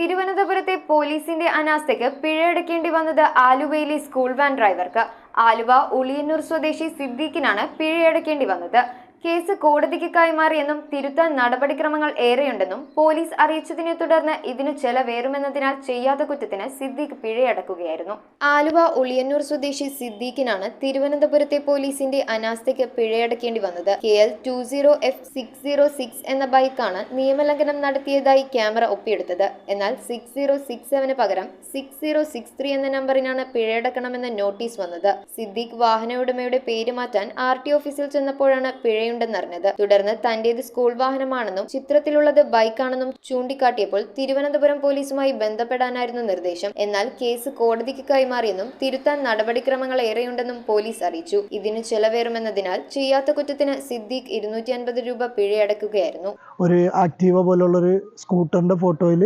തിരുവനന്തപുരത്തെ പോലീസിന്റെ അനാസ്ഥയ്ക്ക് പിഴയടക്കേണ്ടി വന്നത് ആലുവയിലെ സ്കൂൾ വാൻ ഡ്രൈവർക്ക്. ആലുവ ഉളിയന്നൂർ സ്വദേശി സിദ്ദീഖിനാണ് പിഴയടക്കേണ്ടി വന്നത്. കേസ് കോടതിക്ക് കൈമാറിയെന്നും തിരുത്താൻ നടപടിക്രമങ്ങൾ ഏറെയുണ്ടെന്നും പോലീസ് അറിയിച്ചതിനെ തുടർന്ന് ഇതിനു ചെലവേറുമെന്നതിനാൽ ചെയ്യാത്ത കുറ്റത്തിന് സിദ്ദീഖ് പിഴയടക്കുകയായിരുന്നു. ആലുവ ഉളിയന്നൂർ സ്വദേശി സിദ്ദീഖിനാണ് തിരുവനന്തപുരത്തെ പോലീസിന്റെ അനാസ്ഥയ്ക്ക് പിഴയടക്കേണ്ടി വന്നത്. KL 20F606 എന്ന ബൈക്കാണ് നിയമലംഘനം നടത്തിയതായി ക്യാമറ ഒപ്പിയെടുത്തത്. എന്നാൽ 6067 പകരം 6063 എന്ന നമ്പറിനാണ് പിഴയടക്കണമെന്ന നോട്ടീസ് വന്നത്. സിദ്ദീഖ് വാഹന ഉടമയുടെ പേര് മാറ്റാൻ RT ഓഫീസിൽ ചെന്നപ്പോഴാണ് പിഴയുണ്ടെന്നറിഞ്ഞത്. തുടർന്ന് തന്റേത് സ്കൂൾ വാഹനമാണെന്നും ചിത്രത്തിലുള്ളത് ബൈക്കാണെന്നും ചൂണ്ടിക്കാട്ടിയപ്പോൾ തിരുവനന്തപുരം പോലീസുമായി ബന്ധപ്പെടാനായിരുന്നു നിർദ്ദേശം. എന്നാൽ കേസ് കോടതിക്ക് കൈമാറിയെന്നും തിരുത്താൻ നടപടിക്രമങ്ങൾ ഏറെയുണ്ടെന്നും പോലീസ് അറിയിച്ചു. ഇതിന് ചെലവേറുമെന്നതിനാൽ ചെയ്യാത്ത കുറ്റത്തിന് സിദ്ദീഖ് 250 രൂപ പിഴയടക്കുകയായിരുന്നു. ഒരു ആക്റ്റീവ പോലുള്ളൊരു സ്കൂട്ടറിന്റെ ഫോട്ടോയിൽ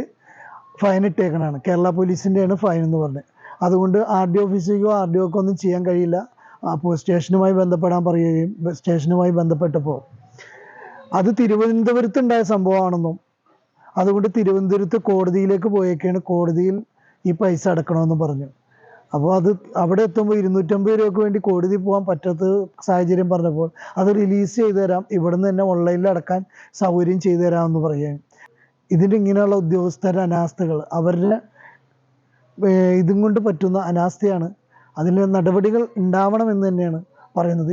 ഫൈൻ ഇട്ടേക്കണാണ്. കേരള പോലീസിന്റെയാണ് ഫൈൻ എന്ന് പറഞ്ഞത്. അതുകൊണ്ട് RD ഓഫീസിലേക്കോ RDOക്കോ ഒന്നും ചെയ്യാൻ കഴിയില്ല. അപ്പോൾ സ്റ്റേഷനുമായി ബന്ധപ്പെടാൻ പറയുകയും സ്റ്റേഷനുമായി ബന്ധപ്പെട്ടപ്പോൾ അത് തിരുവനന്തപുരത്തുണ്ടായ സംഭവമാണെന്നും അതുകൊണ്ട് തിരുവനന്തപുരത്ത് കോടതിയിലേക്ക് പോയേക്കാണ്, കോടതിയിൽ ഈ പൈസ അടക്കണമെന്നും പറഞ്ഞു. അപ്പോൾ അത് അവിടെ എത്തുമ്പോൾ 250 രൂപയ്ക്ക് വേണ്ടി കോടതി പോകാൻ പറ്റാത്ത സാഹചര്യം പറഞ്ഞപ്പോൾ അത് റിലീസ് ചെയ്തു തരാം, ഇവിടെ നിന്ന് തന്നെ ഓൺലൈനിൽ അടക്കാൻ സൗകര്യം ചെയ്തു തരാമെന്ന് പറയുകയാണ്. ഇതിൻ്റെ ഇങ്ങനെയുള്ള ഉദ്യോഗസ്ഥരുടെ അനാസ്ഥകൾ, അവരുടെ ഇതും കൊണ്ട് പറ്റുന്ന അനാസ്ഥയാണ്. അതിന് നടപടികൾ ഉണ്ടാവണമെന്ന് തന്നെയാണ് പറയുന്നത്.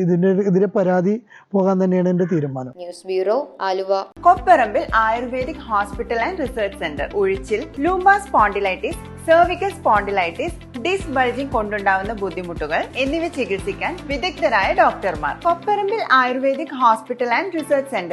ഇതിന്റെ പരാതി പോകാൻ തന്നെയാണ് എന്റെ തീരുമാനം. News bureau, Aluva. Kopparambil ayurvedic hospital and research centre. ഉഴിച്ചിൽ, lumbar spondylitis, cervical spondylitis, disc bulging കൊണ്ടുണ്ടാവുന്ന ബുദ്ധിമുട്ടുകൾ എന്നിവ ചികിത്സിക്കാൻ വിദഗ്ധരായ ഡോക്ടർമാർ. Kopparambil ayurvedic hospital and research centre.